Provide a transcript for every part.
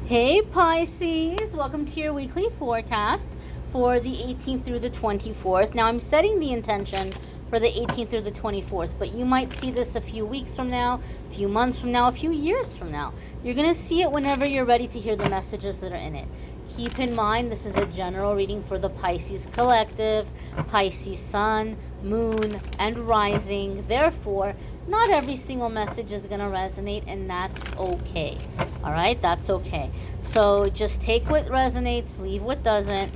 Hey Pisces, welcome to your weekly forecast for the 18th through the 24th. Now I'm setting the intention for the 18th through the 24th, but you might see this a few weeks from now, a few months from now, a few years from now. You're going to see it whenever you're ready to hear the messages that are in it. Keep in mind, this is a general reading for the Pisces collective, Pisces sun, moon, and rising. Therefore, not every single message is going to resonate, and that's okay. All right, that's okay. So just take what resonates, leave what doesn't.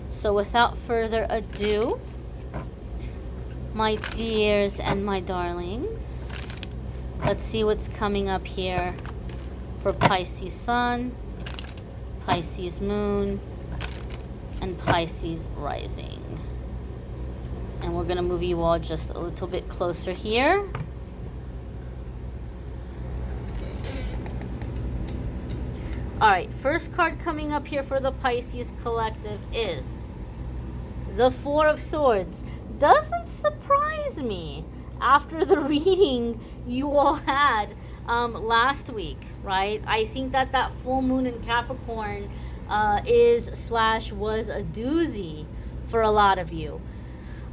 So without further ado, my dears and my darlings, let's see what's coming up here for Pisces sun, Pisces moon, and Pisces rising. And we're going to move you all just a little bit closer here. All right, first card coming up here for the Pisces collective is the Four of Swords. Doesn't surprise me after the reading you all had last week, right? I think that full moon in Capricorn was a doozy for a lot of you.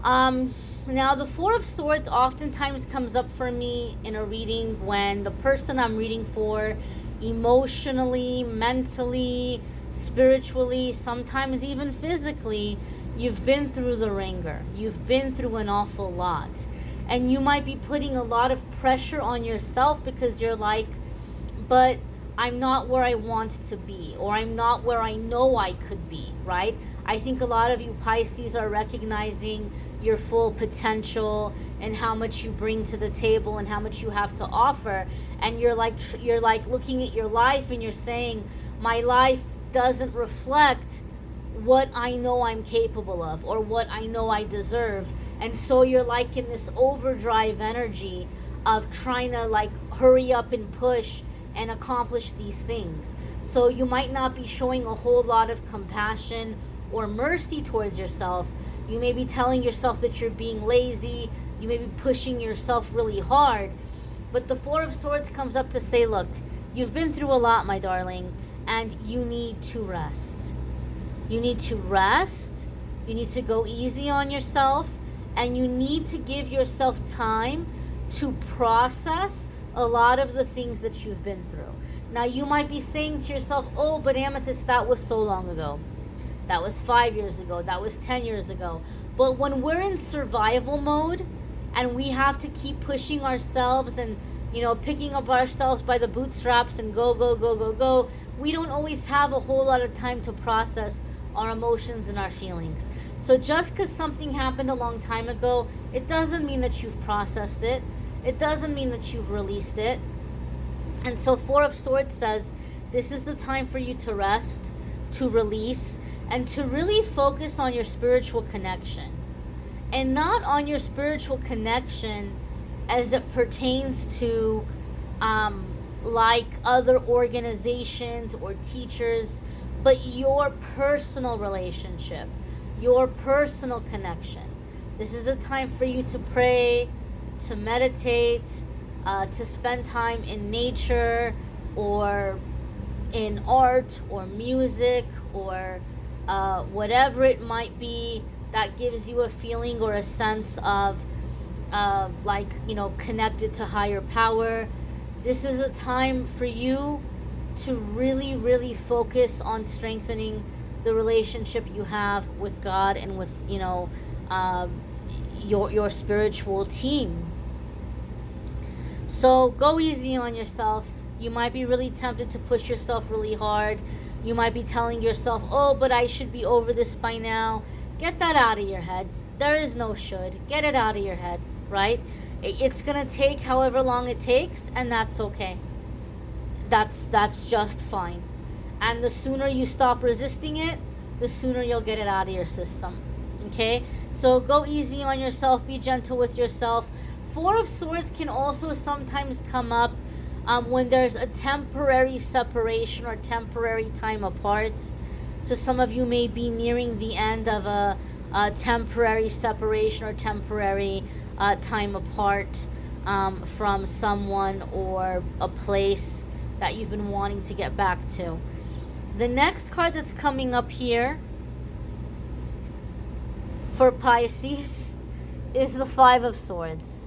Now the Four of Swords oftentimes comes up for me in a reading when the person I'm reading for emotionally, mentally, spiritually, sometimes even physically, you've been through the ringer. You've been through an awful lot. And you might be putting a lot of pressure on yourself because you're like, but I'm not where I want to be, or I'm not where I know I could be, right? I think a lot of you Pisces are recognizing your full potential and how much you bring to the table and how much you have to offer. And you're like looking at your life and you're saying, my life doesn't reflect what I know I'm capable of or what I know I deserve. And so you're like in this overdrive energy of trying to like hurry up and push and accomplish these things. So you might not be showing a whole lot of compassion or mercy towards yourself. You may be telling yourself that you're being lazy. You may be pushing yourself really hard. But the Four of Swords comes up to say, look, you've been through a lot, my darling, and you need to rest. You need to rest. You need to go easy on yourself. And you need to give yourself time to process a lot of the things that you've been through. Now, you might be saying to yourself, oh, but Amethyst, that was so long ago. That was 5 years ago. That was 10 years ago. But when we're in survival mode and we have to keep pushing ourselves and, picking up ourselves by the bootstraps and go, we don't always have a whole lot of time to process our emotions and our feelings. So just because something happened a long time ago, it doesn't mean that you've processed it. It doesn't mean that you've released it. And so Four of Swords says, this is the time for you to rest, to release, and to really focus on your spiritual connection. And not on your spiritual connection as it pertains to like other organizations or teachers, but your personal relationship, your personal connection. This is a time for you to pray, to meditate, to spend time in nature or in art or music or whatever it might be that gives you a feeling or a sense of connected to higher power. This is a time for you to really, really focus on strengthening the relationship you have with God and with, your spiritual team. So go easy on yourself. You might be really tempted to push yourself really hard. You might be telling yourself, oh, but I should be over this by now. Get that out of your head. There is no should. Get it out of your head, right? It's going to take however long it takes, and that's okay. That's just fine. And the sooner you stop resisting it, the sooner you'll get it out of your system. Okay? So go easy on yourself. Be gentle with yourself. Four of Swords can also sometimes come up when there's a temporary separation or temporary time apart. So some of you may be nearing the end of a temporary separation or temporary time apart from someone or a place that you've been wanting to get back to. The next card that's coming up here for Pisces is the Five of Swords.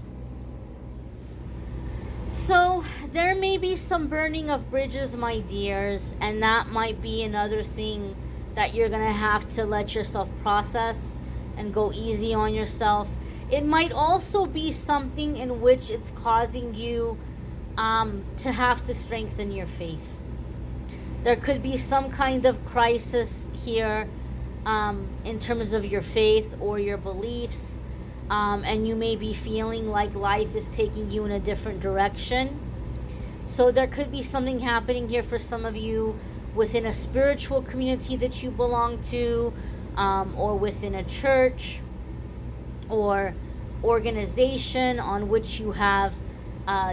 So there may be some burning of bridges, my dears, and that might be another thing that you're going to have to let yourself process and go easy on yourself. It might also be something in which it's causing you to have to strengthen your faith. There could be some kind of crisis here in terms of your faith or your beliefs, and you may be feeling like life is taking you in a different direction. So there could be something happening here for some of you within a spiritual community that you belong to, or within a church or organization on which you have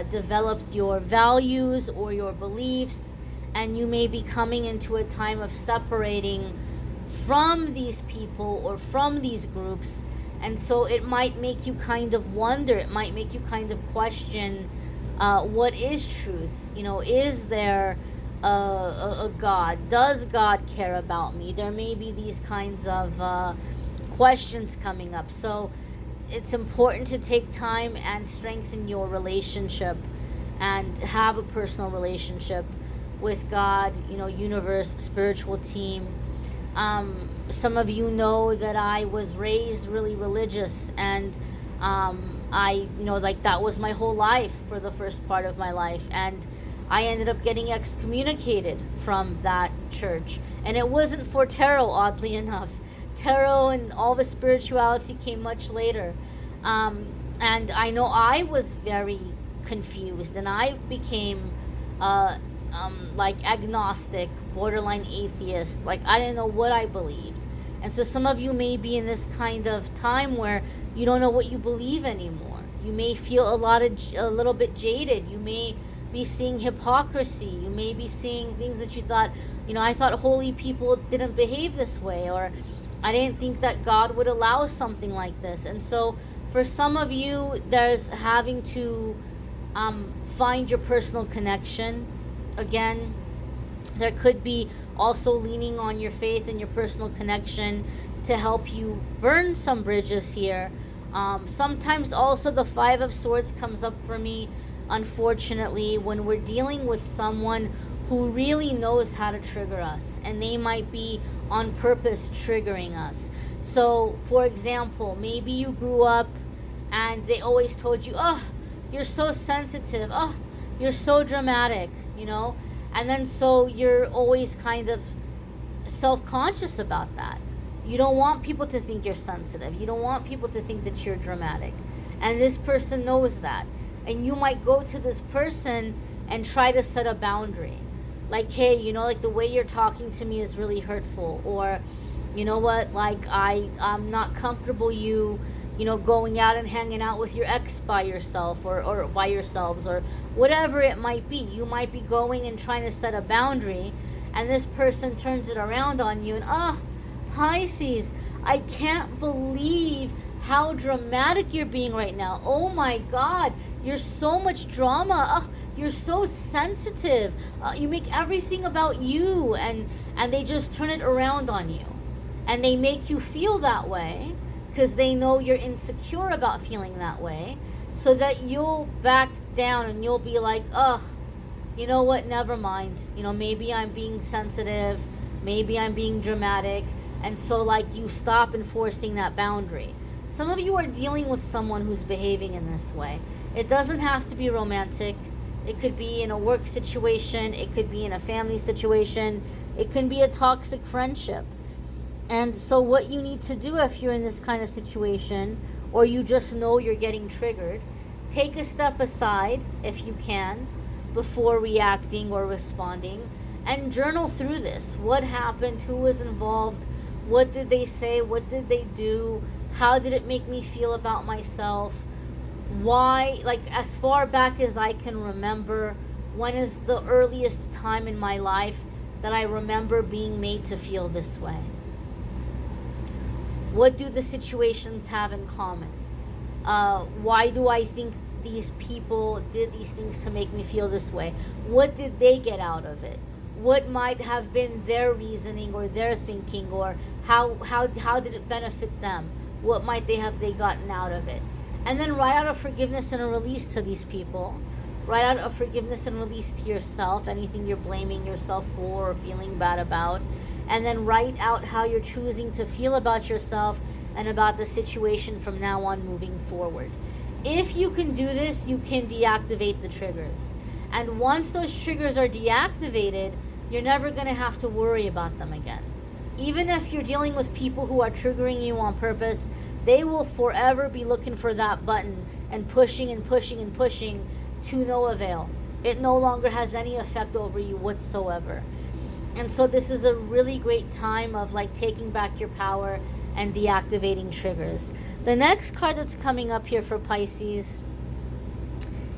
developed your values or your beliefs, and you may be coming into a time of separating from these people or from these groups. And so it might make you kind of wonder, it might make you kind of question, what is truth? Is there a God? Does God care about me? There may be these kinds of questions coming up. So it's important to take time and strengthen your relationship and have a personal relationship with God, universe, spiritual team. Some of you know that I was raised really religious, and that was my whole life for the first part of my life, and I ended up getting excommunicated from that church. And it wasn't for tarot, oddly enough. Tarot and all the spirituality came much later. And I know I was very confused, and I became agnostic, borderline atheist. I didn't know what I believed. And so some of you may be in this kind of time where you don't know what you believe anymore. You may feel a little bit jaded. You may be seeing hypocrisy. You may be seeing things that you thought, I thought holy people didn't behave this way, or I didn't think that God would allow something like this. And so for some of you, there's having to find your personal connection again. There could be also leaning on your faith and your personal connection to help you burn some bridges here. Sometimes also the Five of Swords comes up for me, unfortunately, when we're dealing with someone who really knows how to trigger us, and they might be on purpose triggering us. So, for example, maybe you grew up and they always told you, oh, you're so sensitive, oh, you're so dramatic, and then so you're always kind of self-conscious about that. You don't want people to think you're sensitive. You don't want people to think that you're dramatic. And this person knows that. And you might go to this person and try to set a boundary. Like, hey, the way you're talking to me is really hurtful. Or, you know what, I'm not comfortable going out and hanging out with your ex by yourself or by yourselves, or whatever it might be. You might be going and trying to set a boundary, and this person turns it around on you, and Pisces, I can't believe how dramatic you're being right now. Oh my God, you're so much drama. You're so sensitive. You make everything about you, and they just turn it around on you. And they make you feel that way because they know you're insecure about feeling that way, so that you'll back down and you'll be like, you know what, never mind. Maybe I'm being sensitive, maybe I'm being dramatic, and so you stop enforcing that boundary. Some of you are dealing with someone who's behaving in this way. It doesn't have to be romantic. It could be in a work situation, it could be in a family situation, it can be a toxic friendship. And so what you need to do if you're in this kind of situation, or you just know you're getting triggered, take a step aside if you can before reacting or responding, and journal through this. What happened? Who was involved? What did they say? What did they do? How did it make me feel about myself? Why, as far back as I can remember, when is the earliest time in my life that I remember being made to feel this way? What do the situations have in common? Why do I think these people did these things to make me feel this way? What did they get out of it? What might have been their reasoning or their thinking, or how did it benefit them? What might they gotten out of it? And then write out a forgiveness and a release to these people. Write out a forgiveness and release to yourself, anything you're blaming yourself for or feeling bad about. And then write out how you're choosing to feel about yourself and about the situation from now on moving forward. If you can do this, you can deactivate the triggers. And once those triggers are deactivated, you're never going to have to worry about them again. Even if you're dealing with people who are triggering you on purpose, they will forever be looking for that button and pushing and pushing and pushing to no avail. It no longer has any effect over you whatsoever. And so this is a really great time of like taking back your power and deactivating triggers. The next card that's coming up here for Pisces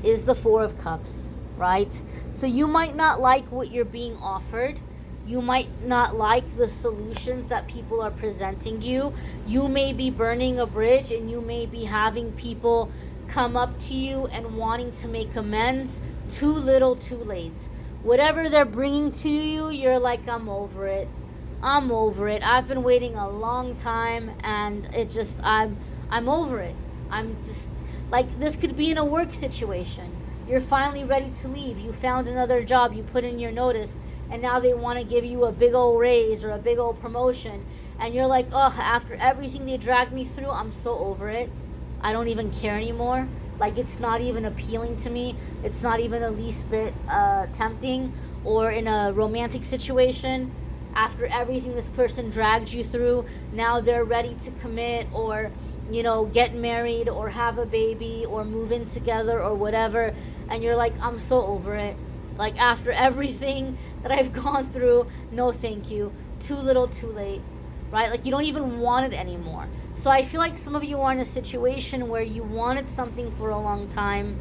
is the Four of Cups, right? So you might not like what you're being offered. You might not like the solutions that people are presenting you. You may be burning a bridge, and you may be having people come up to you and wanting to make amends. Too little, too late. Whatever they're bringing to you, you're like, I'm over it. I'm over it. I've been waiting a long time, and I'm over it. I'm just like, this could be in a work situation. You're finally ready to leave. You found another job. You put in your notice, and now they want to give you a big old raise or a big old promotion. And you're like, oh, after everything they dragged me through, I'm so over it. I don't even care anymore. Like, it's not even appealing to me. It's not even the least bit tempting. Or in a romantic situation, after everything this person dragged you through, now they're ready to commit or, get married or have a baby or move in together or whatever. And you're like, I'm so over it. Like, after everything that I've gone through, no thank you. Too little, too late, right? Like, you don't even want it anymore. So I feel like some of you are in a situation where you wanted something for a long time.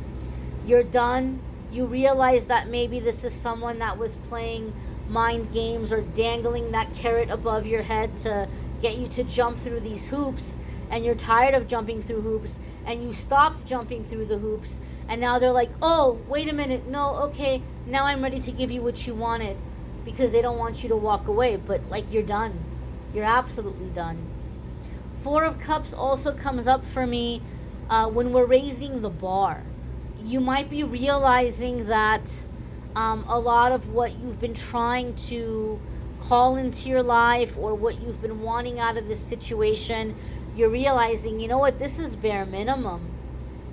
You're done. You realize that maybe this is someone that was playing mind games or dangling that carrot above your head to get you to jump through these hoops. And you're tired of jumping through hoops. And you stopped jumping through the hoops. And now they're like, oh, wait a minute. No, okay. Now I'm ready to give you what you wanted. Because they don't want you to walk away. But, like, you're done. You're absolutely done. Four of Cups also comes up for me when we're raising the bar. You might be realizing that a lot of what you've been trying to call into your life or what you've been wanting out of this situation, you're realizing, you know what, this is bare minimum.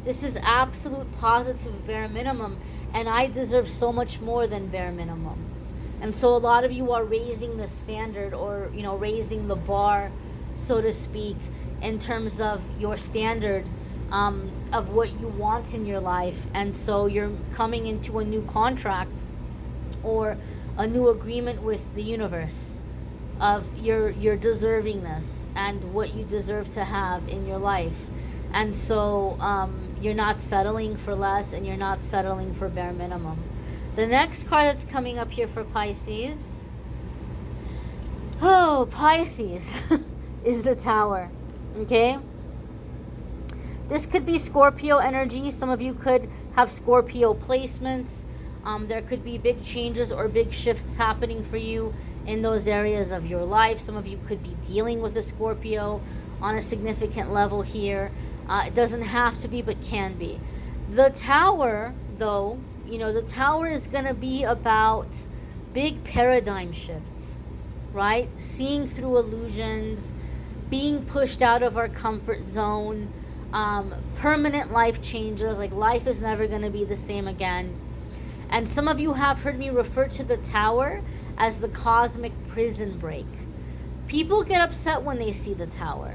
This is absolute positive bare minimum, and I deserve so much more than bare minimum. And so a lot of you are raising the standard or, raising the bar, so to speak, in terms of your standard of what you want in your life. And so you're coming into a new contract or a new agreement with the universe of your deservingness and what you deserve to have in your life. And so you're not settling for less, and you're not settling for bare minimum. The next card that's coming up here for Pisces, Pisces, is the Tower. Okay? This could be Scorpio energy. Some of you could have Scorpio placements. There could be big changes or big shifts happening for you in those areas of your life. Some of you could be dealing with a Scorpio on a significant level here. It doesn't have to be, but can be. The Tower, though, the Tower is going to be about big paradigm shifts, right? Seeing through illusions, being pushed out of our comfort zone, permanent life changes, like life is never going to be the same again. And some of you have heard me refer to the Tower as the cosmic prison break. People get upset when they see the Tower.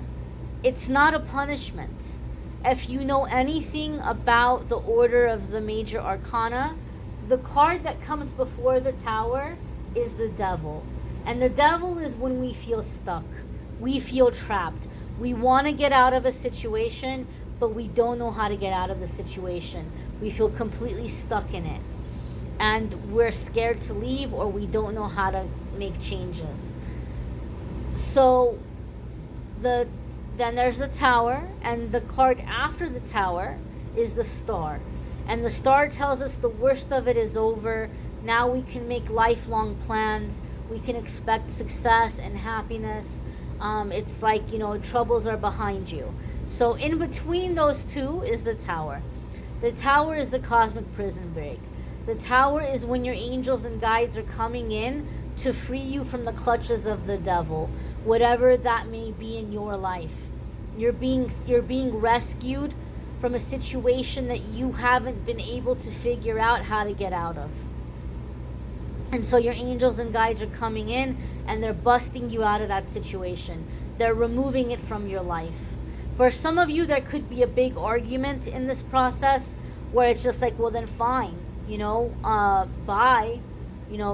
It's not a punishment. If you know anything about the order of the major arcana, the card that comes before the Tower is the Devil. And the Devil is when we feel stuck. We feel trapped. We want to get out of a situation, but we don't know how to get out of the situation. We feel completely stuck in it. And we're scared to leave, or we don't know how to make changes. So then there's the Tower, and the card after the Tower is the Star. And the star tells us the worst of it is over. Now we can make lifelong plans. We can expect success and happiness. It's like, troubles are behind you. So in between those two is the Tower. The Tower is the cosmic prison break. The Tower is when your angels and guides are coming in to free you from the clutches of the devil, whatever that may be in your life. You're being rescued from a situation that you haven't been able to figure out how to get out of. And so your angels and guides are coming in and they're busting you out of that situation. They're removing it from your life. For some of you, there could be a big argument in this process where it's just like, well, then fine, bye,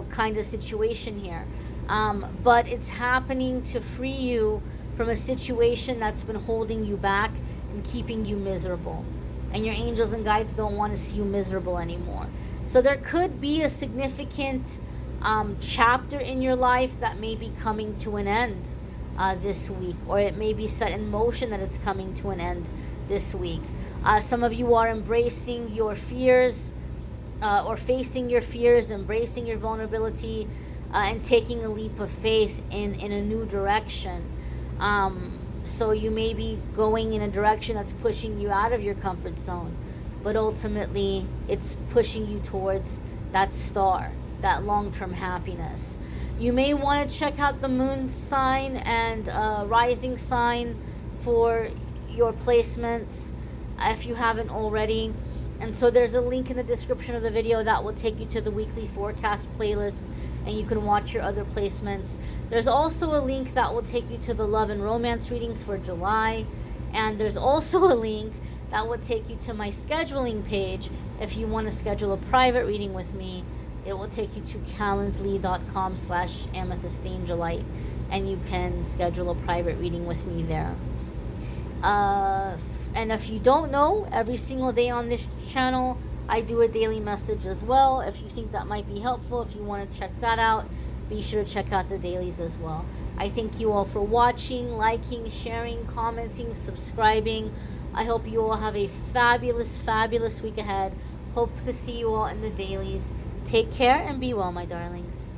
kind of situation here. But it's happening to free you from a situation that's been holding you back and keeping you miserable. And your angels and guides don't want to see you miserable anymore. So there could be a significant chapter in your life that may be coming to an end this week, or it may be set in motion that it's coming to an end this week. Some of you are embracing your fears, or facing your fears, embracing your vulnerability, and taking a leap of faith in a new direction. So you may be going in a direction that's pushing you out of your comfort zone, but ultimately it's pushing you towards that star, that long-term happiness. You may want to check out the moon sign and rising sign for your placements if you haven't already. And so there's a link in the description of the video that will take you to the weekly forecast playlist, and you can watch your other placements. There's also a link that will take you to the love and romance readings for July. And there's also a link that will take you to my scheduling page if you want to schedule a private reading with me. It will take you to calendly.com/amethystangelite, and you can schedule a private reading with me there. And if you don't know, every single day on this channel, I do a daily message as well. If you think that might be helpful, if you want to check that out, be sure to check out the dailies as well. I thank you all for watching, liking, sharing, commenting, subscribing. I hope you all have a fabulous, fabulous week ahead. Hope to see you all in the dailies. Take care and be well, my darlings.